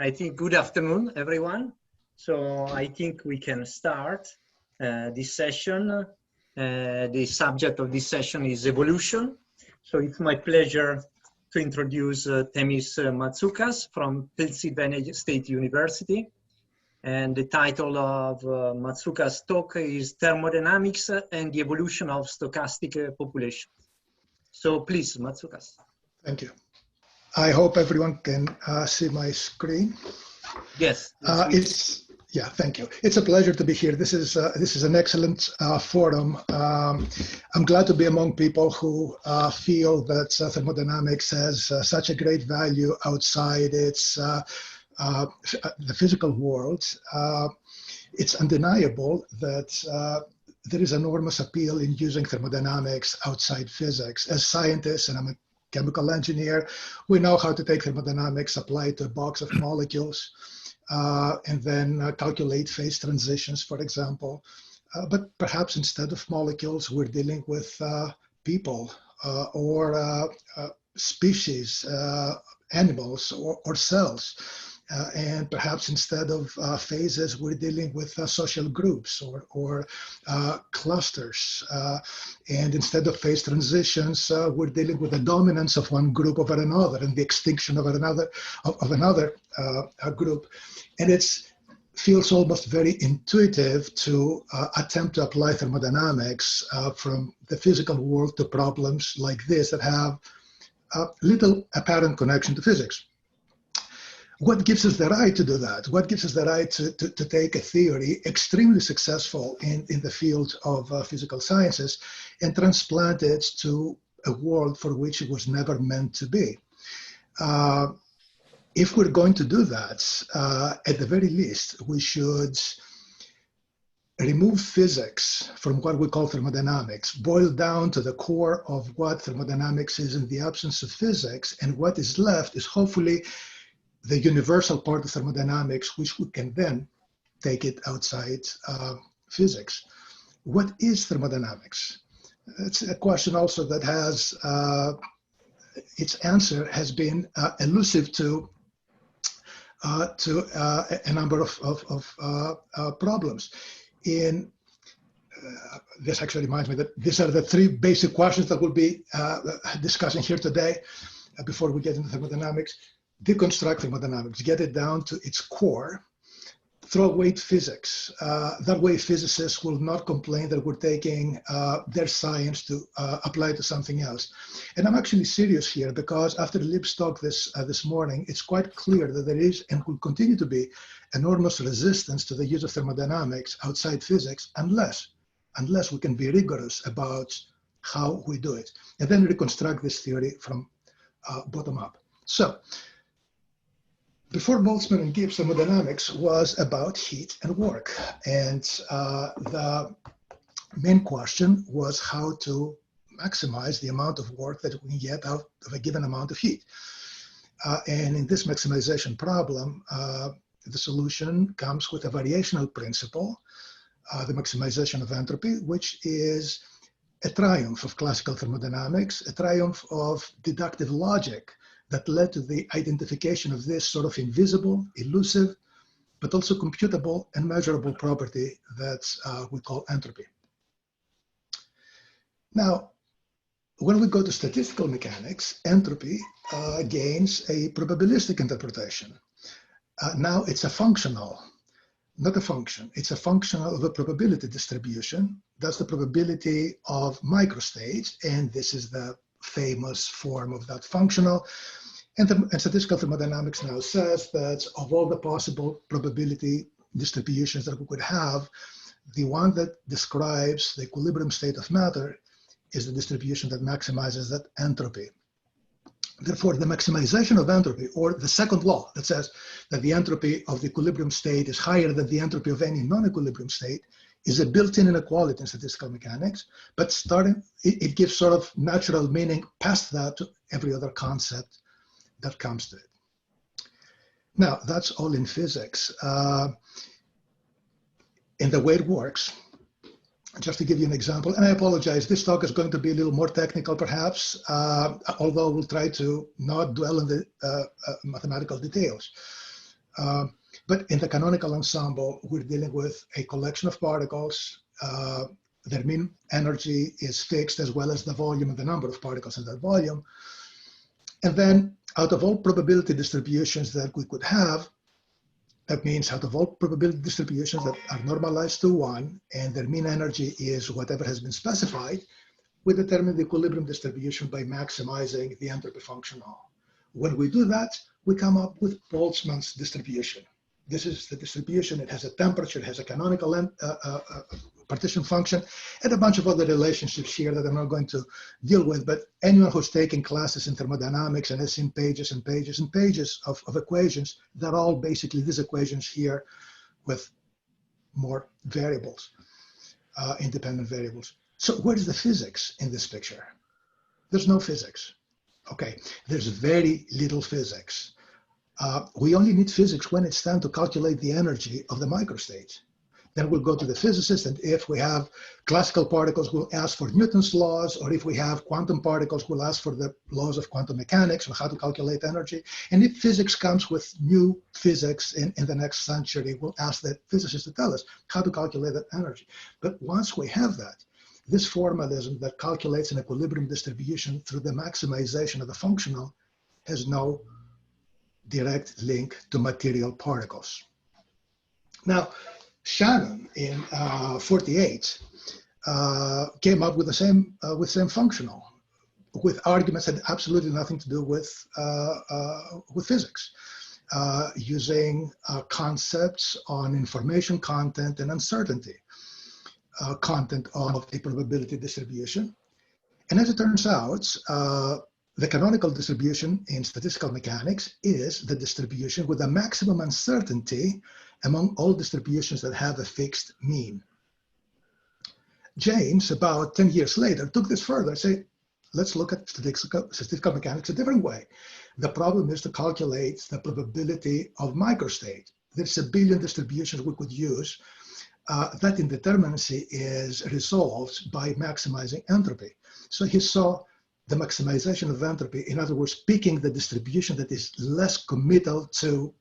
I think good afternoon, everyone. So I think we can start this session. The subject of this session is evolution. So it's my pleasure to introduce Themis Matsoukas from Pennsylvania State University. And the title of Matsoukas' talk is Thermodynamics and the Evolution of Stochastic Populations. So please, Matsoukas. Thank you. I hope everyone can see my screen. Yes. Thank you. It's a pleasure to be here. This is an excellent forum. I'm glad to be among people who feel that thermodynamics has such a great value outside its the physical world. It's undeniable that there is enormous appeal in using thermodynamics outside physics. As scientists, and I'm a chemical engineer, we know how to take thermodynamics, apply it to a box of molecules, and then calculate phase transitions, for example. But perhaps instead of molecules, we're dealing with people or species, animals, or cells. And perhaps instead of phases, we're dealing with social groups or clusters. And instead of phase transitions, we're dealing with the dominance of one group over another and the extinction of another group. And it feels almost very intuitive to attempt to apply thermodynamics from the physical world to problems like this that have little apparent connection to physics. What gives us the right to do that? What gives us the right to take a theory extremely successful in the field of physical sciences and transplant it to a world for which it was never meant to be? If we're going to do that, at the very least, we should remove physics from what we call thermodynamics, boil down to the core of what thermodynamics is in the absence of physics, and what is left is hopefully the universal part of thermodynamics, which we can then take it outside physics. What is thermodynamics? It's a question also that has, its answer has been elusive to a number of problems. This actually reminds me that these are the three basic questions that we'll be discussing here today before we get into thermodynamics. Deconstruct thermodynamics, get it down to its core, throw away physics. That way physicists will not complain that we're taking their science to apply to something else. And I'm actually serious here because after Lib's talk this morning, it's quite clear that there is and will continue to be enormous resistance to the use of thermodynamics outside physics unless we can be rigorous about how we do it. And then reconstruct this theory from bottom up. So, before Boltzmann and Gibbs, thermodynamics was about heat and work. And the main question was how to maximize the amount of work that we can get out of a given amount of heat. And in this maximization problem, the solution comes with a variational principle, the maximization of entropy, which is a triumph of classical thermodynamics, a triumph of deductive logic that led to the identification of this sort of invisible, elusive, but also computable and measurable property that we call entropy. Now, when we go to statistical mechanics, entropy gains a probabilistic interpretation. Now it's a functional, not a function. It's a functional of a probability distribution. That's the probability of microstates, and this is the famous form of that functional. And statistical thermodynamics now says that of all the possible probability distributions that we could have, the one that describes the equilibrium state of matter is the distribution that maximizes that entropy. Therefore, the maximization of entropy, or the second law that says that the entropy of the equilibrium state is higher than the entropy of any non-equilibrium state, is a built-in inequality in statistical mechanics, but it gives sort of natural meaning past that to every other concept that comes to it. Now, that's all in physics. In the way it works, just to give you an example, and I apologize, this talk is going to be a little more technical perhaps, although we'll try to not dwell on the mathematical details. But in the canonical ensemble, we're dealing with a collection of particles. Their mean energy is fixed, as well as the volume and the number of particles in that volume. And then out of all probability distributions that we could have, that means out of all probability distributions that are normalized to 1 and their mean energy is whatever has been specified, we determine the equilibrium distribution by maximizing the entropy functional. When we do that, we come up with Boltzmann's distribution. This is the distribution. It has a temperature, it has a canonical partition function, and a bunch of other relationships here that I'm not going to deal with. But anyone who's taken classes in thermodynamics and has seen pages and pages and pages of equations, they're all basically these equations here with more variables, independent variables. So where's the physics in this picture? There's no physics. Okay, there's very little physics. We only need physics when it's time to calculate the energy of the microstate. Then we'll go to the physicist, and if we have classical particles, we'll ask for Newton's laws, or if we have quantum particles, we'll ask for the laws of quantum mechanics or how to calculate energy. And if physics comes with new physics in the next century, we'll ask the physicists to tell us how to calculate that energy. But once we have that, this formalism that calculates an equilibrium distribution through the maximization of the functional has no direct link to material particles. Now, Shannon in 48 came up with the same functional, with arguments that had absolutely nothing to do with physics, using concepts on information content and uncertainty content of a probability distribution. And as it turns out, the canonical distribution in statistical mechanics is the distribution with the maximum uncertainty among all distributions that have a fixed mean. James, about 10 years later, took this further and said, let's look at statistical mechanics a different way. The problem is to calculate the probability of microstate. There's a billion distributions we could use. That indeterminacy is resolved by maximizing entropy. So he saw the maximization of entropy, in other words, picking the distribution that is less committal to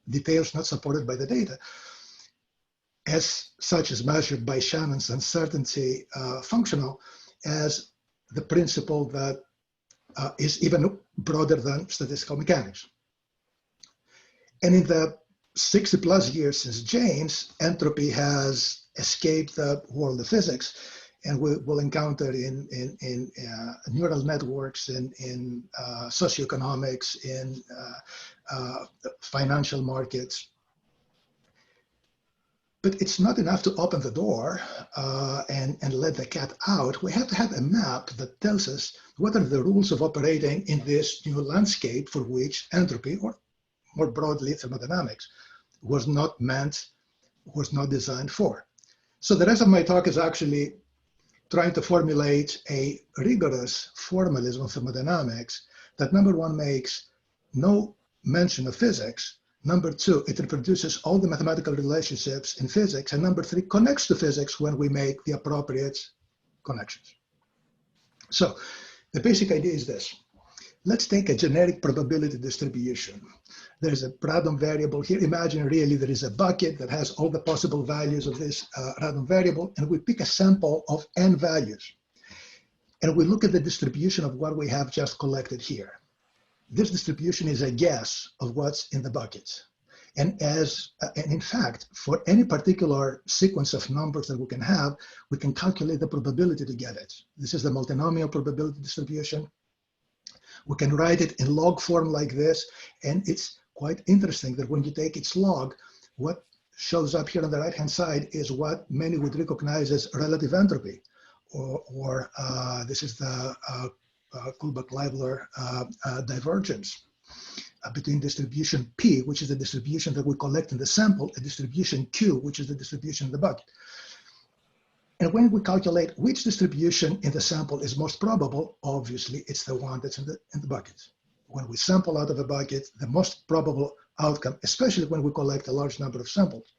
details not supported by the data, as such as measured by Shannon's uncertainty functional, as the principle that is even broader than statistical mechanics. And in the 60 plus years since James, entropy has escaped the world of physics, and we will encounter in neural networks, in socioeconomics, in financial markets. But it's not enough to open the door and let the cat out. We have to have a map that tells us what are the rules of operating in this new landscape for which entropy, or more broadly thermodynamics, was not designed for. So the rest of my talk is actually trying to formulate a rigorous formalism of thermodynamics that, number one, makes no mention of physics. Number two, it reproduces all the mathematical relationships in physics. And number three, connects to physics when we make the appropriate connections. So the basic idea is this. Let's take a generic probability distribution. There's a random variable here. Imagine really there is a bucket that has all the possible values of this random variable, and we pick a sample of n values. And we look at the distribution of what we have just collected here. This distribution is a guess of what's in the buckets. And in fact, for any particular sequence of numbers that we can have, we can calculate the probability to get it. This is the multinomial probability distribution. We can write it in log form like this, and it's quite interesting that when you take its log, what shows up here on the right-hand side is what many would recognize as relative entropy, or this is the Kullback-Leibler divergence between distribution P, which is the distribution that we collect in the sample, and distribution Q, which is the distribution in the bucket. And when we calculate which distribution in the sample is most probable, obviously it's the one that's in the bucket. When we sample out of a bucket, the most probable outcome, especially when we collect a large number of samples,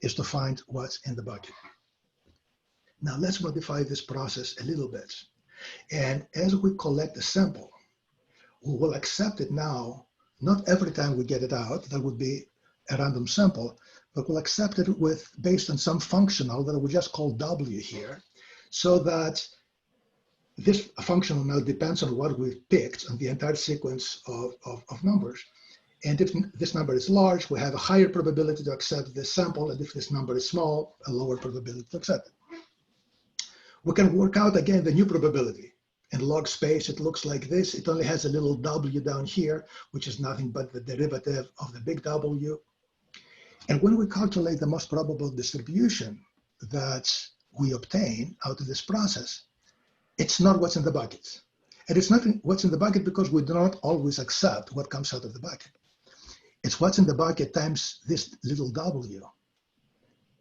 is to find what's in the bucket. Now let's modify this process a little bit. And as we collect the sample, we will accept it now Not every time we get it out, that would be a random sample, but we'll accept it based on some functional that we just call W here, so that this functional now depends on what we've picked on the entire sequence of numbers. And if this number is large, we have a higher probability to accept this sample, and if this number is small, a lower probability to accept it. We can work out again the new probability. In log space, it looks like this. It only has a little W down here, which is nothing but the derivative of the big W. And when we calculate the most probable distribution that we obtain out of this process, it's not what's in the bucket. And it's not what's in the bucket because we do not always accept what comes out of the bucket. It's what's in the bucket times this little W.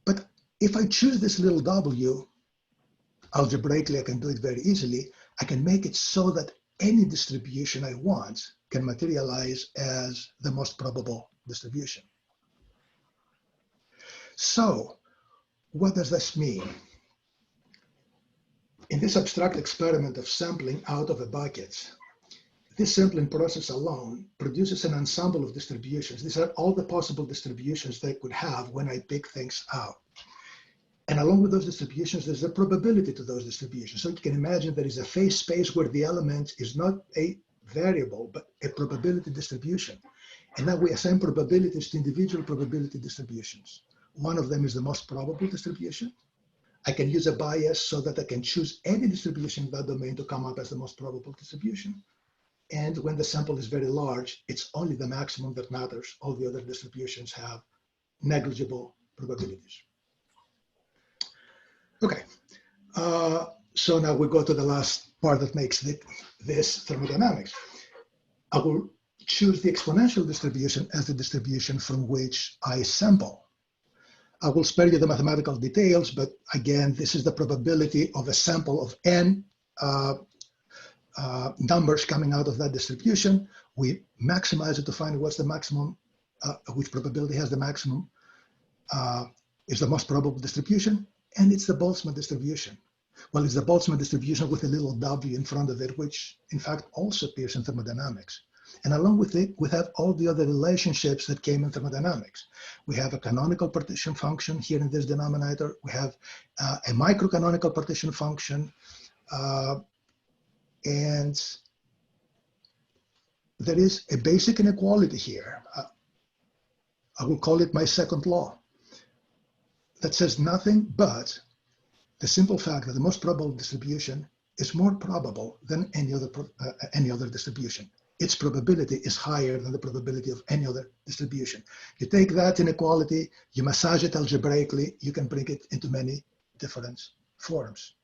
But if I choose this little W, algebraically, I can do it very easily. I can make it so that any distribution I want can materialize as the most probable distribution. So what does this mean? In this abstract experiment of sampling out of a bucket, this sampling process alone produces an ensemble of distributions. These are all the possible distributions they could have when I pick things out. And along with those distributions, there's a probability to those distributions. So you can imagine there is a phase space where the element is not a variable, but a probability distribution. And now we assign probabilities to individual probability distributions. One of them is the most probable distribution. I can use a bias so that I can choose any distribution in that domain to come up as the most probable distribution. And when the sample is very large, it's only the maximum that matters. All the other distributions have negligible probabilities. Okay, so now we go to the last part that makes this thermodynamics. I will choose the exponential distribution as the distribution from which I sample. I will spare you the mathematical details, but again, this is the probability of a sample of n numbers coming out of that distribution. We maximize it to find what's the maximum, which probability has the maximum, is the most probable distribution, and it's the Boltzmann distribution. Well, it's the Boltzmann distribution with a little w in front of it, which in fact also appears in thermodynamics. And along with it, we have all the other relationships that came in thermodynamics. We have a canonical partition function here in this denominator. We have a microcanonical partition function. And there is a basic inequality here. I will call it my second law, that says nothing but the simple fact that the most probable distribution is more probable than any other distribution. Its probability is higher than the probability of any other distribution. You take that inequality, you massage it algebraically, you can bring it into many different forms.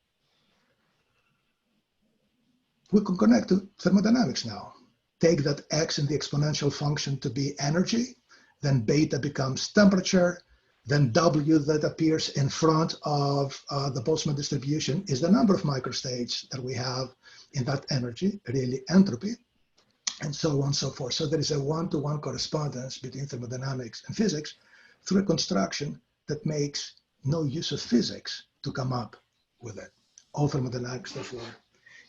We can connect to thermodynamics now. Take that x in the exponential function to be energy, then beta becomes temperature, then w that appears in front of the Boltzmann distribution is the number of microstates that we have in that energy, really entropy, and so on and so forth. So there is a one-to-one correspondence between thermodynamics and physics through a construction that makes no use of physics to come up with it. All thermodynamics, therefore,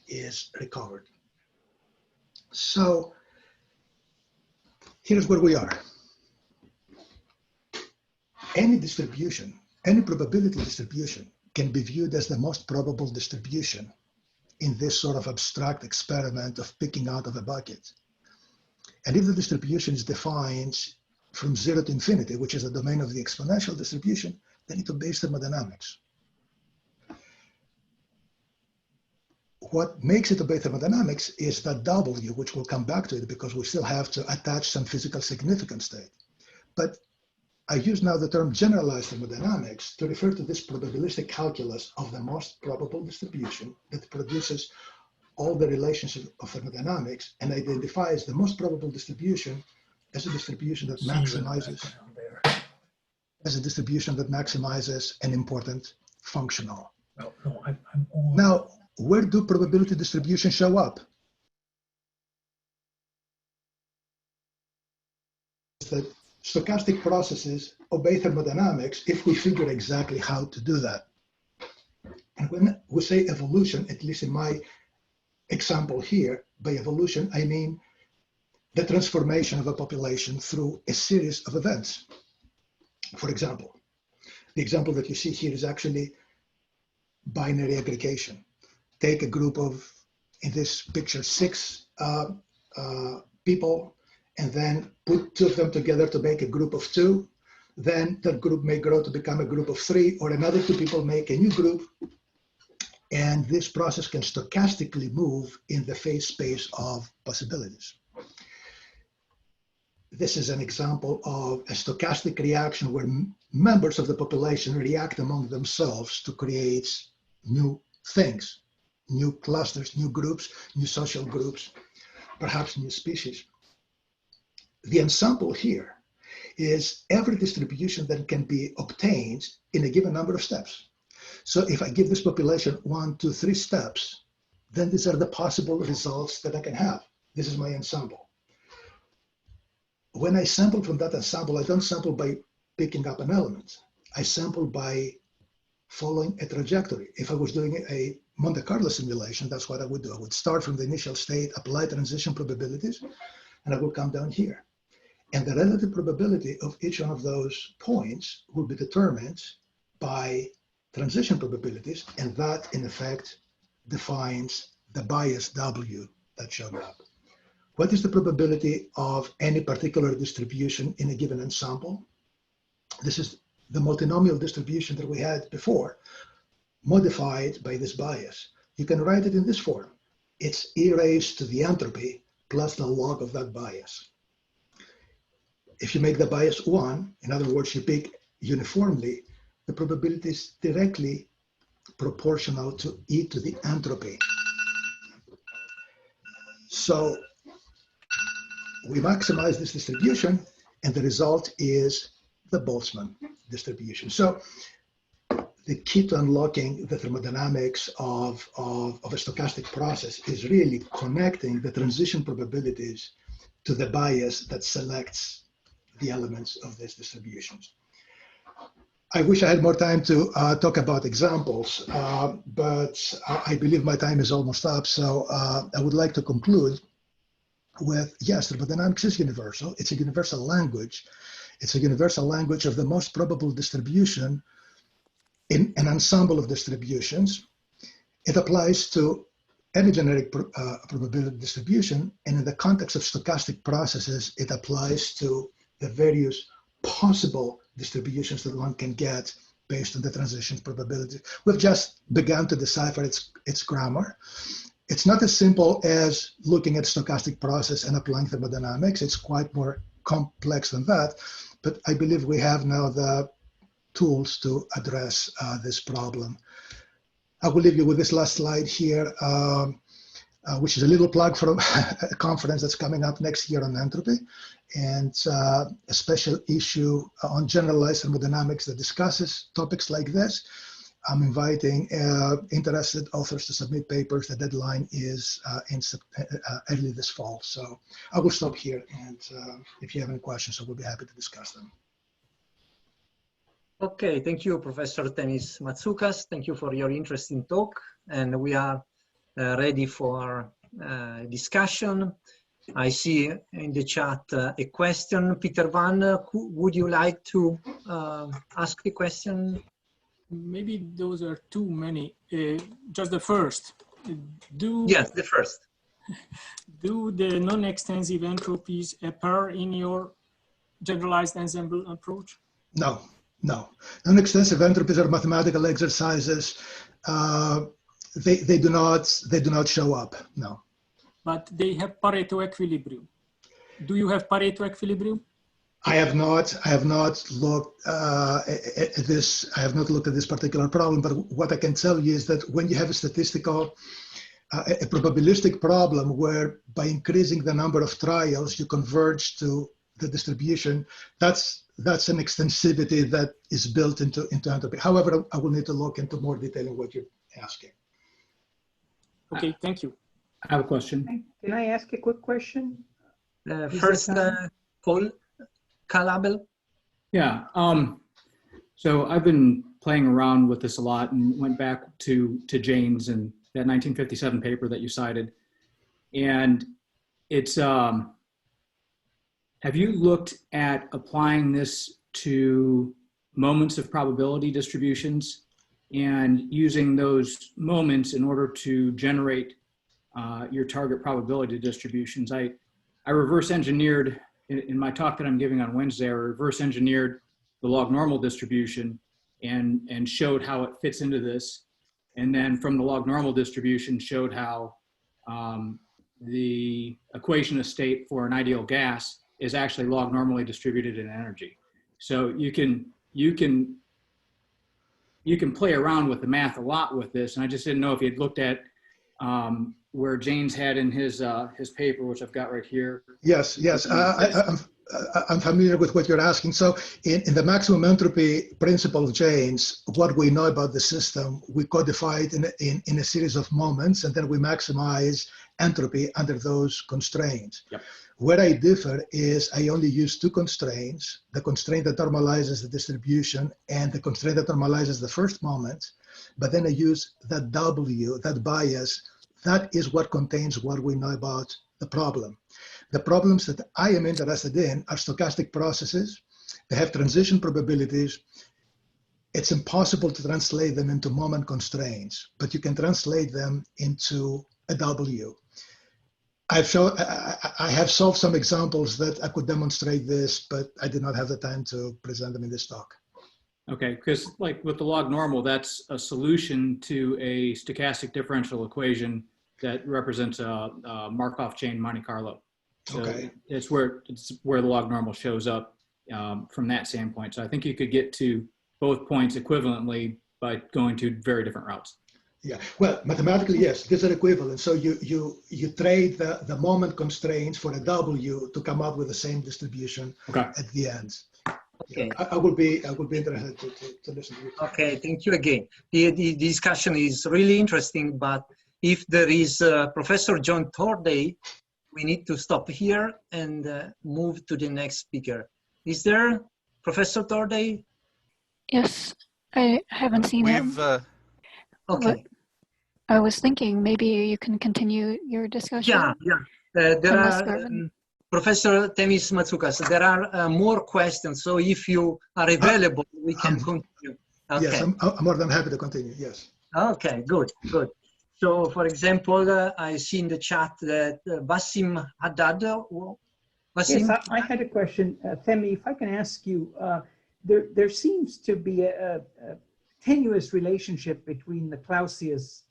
is recovered. So here's where we are. Any distribution, any probability distribution can be viewed as the most probable distribution in this sort of abstract experiment of picking out of a bucket. And if the distribution is defined from 0 to infinity, which is the domain of the exponential distribution, then it obeys thermodynamics. What makes it obey thermodynamics is that W, which we'll come back to it because we still have to attach some physical significance to it. But I use now the term generalized thermodynamics to refer to this probabilistic calculus of the most probable distribution that produces all the relationships of thermodynamics and identifies the most probable distribution as a distribution that maximizes an important functional. No, I'm on. Now, where do probability distributions show up? That stochastic processes obey thermodynamics if we figure exactly how to do that. And when we say evolution, at least in my example here, by evolution, I mean the transformation of a population through a series of events. For example, the example that you see here is actually binary aggregation. Take a group of, in this picture, 6 people, and then put 2 of them together to make a group of 2. Then that group may grow to become a group of 3, or another 2 people make a new group. And this process can stochastically move in the phase space of possibilities. This is an example of a stochastic reaction where members of the population react among themselves to create new things, new clusters, new groups, new social groups, perhaps new species. The ensemble here is every distribution that can be obtained in a given number of steps. So if I give this population 1, 2, 3 steps, then these are the possible results that I can have. This is my ensemble. When I sample from that ensemble, I don't sample by picking up an element. I sample by following a trajectory. If I was doing a Monte Carlo simulation, that's what I would do. I would start from the initial state, apply transition probabilities, and I would come down here. And the relative probability of each one of those points will be determined by transition probabilities, and that, in effect, defines the bias W that showed up. What is the probability of any particular distribution in a given ensemble? This is the multinomial distribution that we had before, modified by this bias. You can write it in this form. It's e raised to the entropy plus the log of that bias. If you make the bias 1, in other words, you pick uniformly, the probability is directly proportional to e to the entropy. So we maximize this distribution, and the result is the Boltzmann distribution. So the key to unlocking the thermodynamics of a stochastic process is really connecting the transition probabilities to the bias that selects the elements of these distributions. I wish I had more time to talk about examples, but I believe my time is almost up. So I would like to conclude with, yes, thermodynamics is universal. It's a universal language. It's a universal language of the most probable distribution in an ensemble of distributions. It applies to any generic probability distribution, and in the context of stochastic processes, it applies to the various possible distributions that one can get based on the transition probability. We've just begun to decipher its grammar. It's not as simple as looking at stochastic process and applying thermodynamics. It's quite more complex than that, but I believe we have now the tools to address this problem. I will leave you with this last slide here, which is a little plug for a conference that's coming up next year on entropy, and a special issue on generalized thermodynamics that discusses topics like this. I'm inviting interested authors to submit papers. The deadline is early this fall. So I will stop here, and if you have any questions, I will be happy to discuss them. Okay, thank you, Professor Themis Matsoukas. Thank you for your interesting talk, and we are ready for discussion. I see in the chat a question. Peter Van, would you like to ask a question? Maybe those are too many. Just the first. Yes, the first. Do the non-extensive entropies appear in your generalized ensemble approach? No, no. Non-extensive entropies are mathematical exercises. They do not show up. No. But they have Pareto equilibrium. Do you have Pareto equilibrium? I have not looked at this. I have not looked at this particular problem. But what I can tell you is that when you have a statistical, a probabilistic problem where by increasing the number of trials you converge to the distribution, that's an extensivity that is built into entropy. However, I will need to look into more detail in what you're asking. Okay, thank you. I have a question. Can I ask a quick question? First, Paul Calabel. Yeah. So I've been playing around with this a lot and went back to Jane's and that 1957 paper that you cited. And it's have you looked at applying this to moments of probability distributions and using those moments in order to generate your target probability distributions? I reverse engineered, in my talk that I'm giving on Wednesday, I reverse engineered the log normal distribution and showed how it fits into this. And then from the log normal distribution showed how the equation of state for an ideal gas is actually log normally distributed in energy. So you can play around with the math a lot with this. And I just didn't know if you'd looked at where James had in his paper, which I've got right here. Yes, yes. I'm familiar with what you're asking. So in the maximum entropy principle of James, what we know about the system, we codify it in a series of moments, and then we maximize entropy under those constraints. Yep. Where I differ is I only use two constraints, the constraint that normalizes the distribution and the constraint that normalizes the first moment, but then I use that W, that bias. That is what contains what we know about the problem. The problems that I am interested in are stochastic processes. They have transition probabilities. It's impossible to translate them into moment constraints, but you can translate them into a W. I have solved some examples that I could demonstrate this, but I did not have the time to present them in this talk. Okay, because like with the log normal, that's a solution to a stochastic differential equation that represents a Markov chain Monte Carlo. So Okay. it's where the log normal shows up from that standpoint. So I think you could get to both points equivalently by going to very different routes. Yeah, well, mathematically, yes, these are equivalent. So you trade the moment constraints for a W to come up with the same distribution at the end. Okay. Yeah, I would be interested to listen to you. Okay, thank you again. The discussion is really interesting, but if there is Professor John Torday, we need to stop here and move to the next speaker. Is there Professor Torday? Yes, I haven't seen him. Okay. I was thinking maybe you can continue your discussion. Yeah. There are Professor Themis Matsoukas. There are more questions, so if you are available, we can continue. Okay. Yes, I'm more than happy to continue. Yes. Okay, good. So, for example, I see in the chat that Basim Haddad. Basim? Yes, I had a question. Themi, if I can ask you, there seems to be a tenuous relationship between the Clausius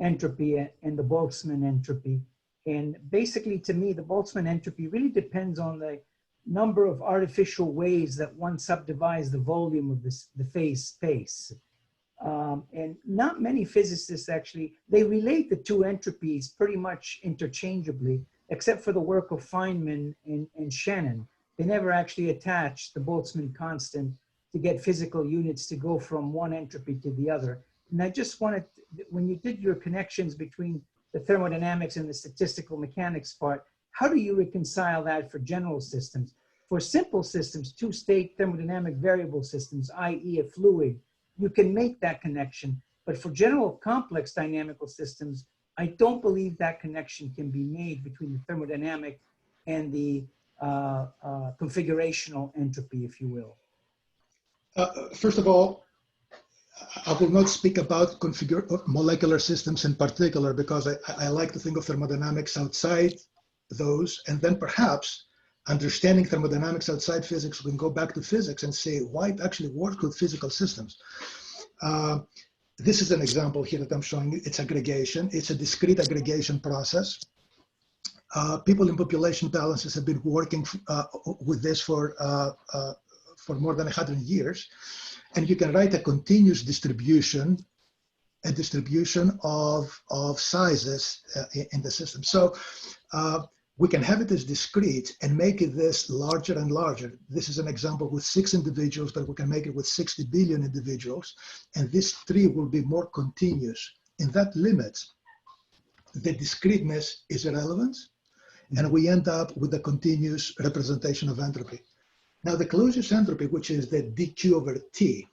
entropy and the Boltzmann entropy. And basically, to me, the Boltzmann entropy really depends on the number of artificial ways that one subdivides the volume of the phase space. And not many physicists actually, they relate the two entropies pretty much interchangeably, except for the work of Feynman and Shannon. They never actually attach the Boltzmann constant to get physical units to go from one entropy to the other. And I just wanted, when you did your connections between the thermodynamics and the statistical mechanics part, how do you reconcile that for general systems? For simple systems, two-state thermodynamic variable systems, i.e. a fluid, you can make that connection. But for general complex dynamical systems, I don't believe that connection can be made between the thermodynamic and the configurational entropy, if you will. First of all, I will not speak about molecular systems in particular, because I like to think of thermodynamics outside those, and then perhaps understanding thermodynamics outside physics, we can go back to physics and say why it actually works with physical systems. This is an example here that I'm showing you. It's aggregation. It's a discrete aggregation process. People in population balances have been working with this for more than 100 years. And you can write a continuous distribution, a distribution of sizes in the system. So we can have it as discrete and make it this larger and larger. This is an example with 6 individuals, but we can make it with 60 billion individuals. And this tree will be more continuous. In that limit, the discreteness is irrelevant, and we end up with a continuous representation of entropy. Now, the Clausius entropy, which is the dq over t,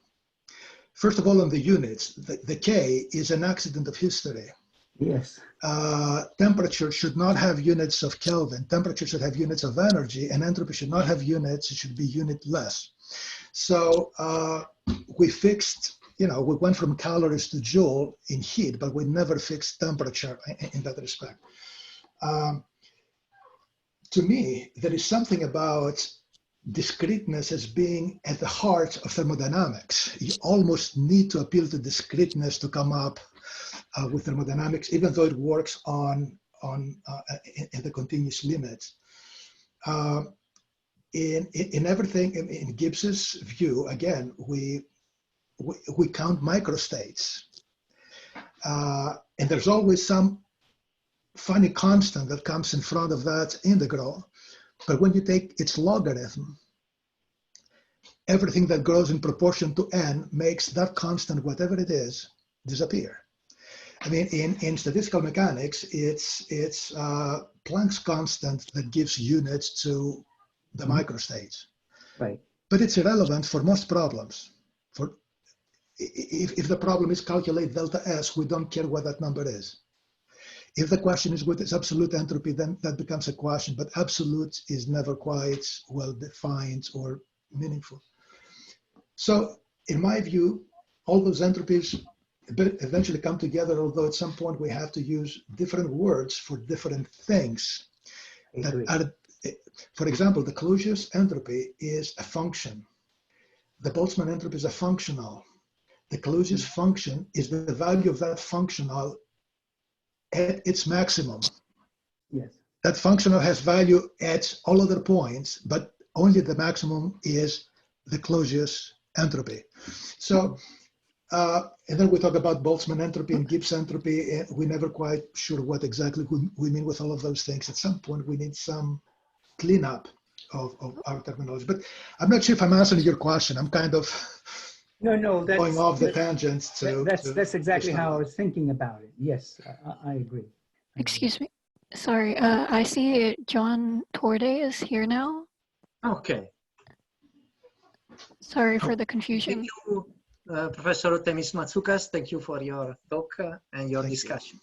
first of all, on the units, the k is an accident of history. Yes. Temperature should not have units of Kelvin. Temperature should have units of energy, and entropy should not have units. It should be unitless. So we fixed, we went from calories to joule in heat, but we never fixed temperature in that respect. To me, there is something about discreteness as being at the heart of thermodynamics. You almost need to appeal to discreteness to come up with thermodynamics, even though it works in the continuous limits. In everything, in Gibbs's view, again, we count microstates, and there's always some funny constant that comes in front of that integral. But when you take its logarithm, everything that grows in proportion to n makes that constant, whatever it is, disappear. I mean, in statistical mechanics, it's Planck's constant that gives units to the microstates. Right. But it's irrelevant for most problems. If the problem is calculate delta S, we don't care what that number is. If the question is what is absolute entropy, then that becomes a question, but absolute is never quite well defined or meaningful. So in my view, all those entropies eventually come together, although at some point we have to use different words for different things. For example, the Clausius entropy is a function. The Boltzmann entropy is a functional. The Clausius function is the value of that functional at its maximum. Yes. That functional has value at all other points, but only the maximum is the Clausius entropy. So, and then we talk about Boltzmann entropy and Gibbs entropy, and we're never quite sure what exactly we mean with all of those things. At some point, we need some cleanup of our terminology. But I'm not sure if I'm answering your question. I'm kind of No, that's going off the tangents that's exactly how I was thinking about it. Yes, I agree. Excuse me. Sorry, I see John Torde is here now. Okay. Sorry for the confusion. Thank you, Professor Themis Matsoukas. Thank you for your talk and your discussion.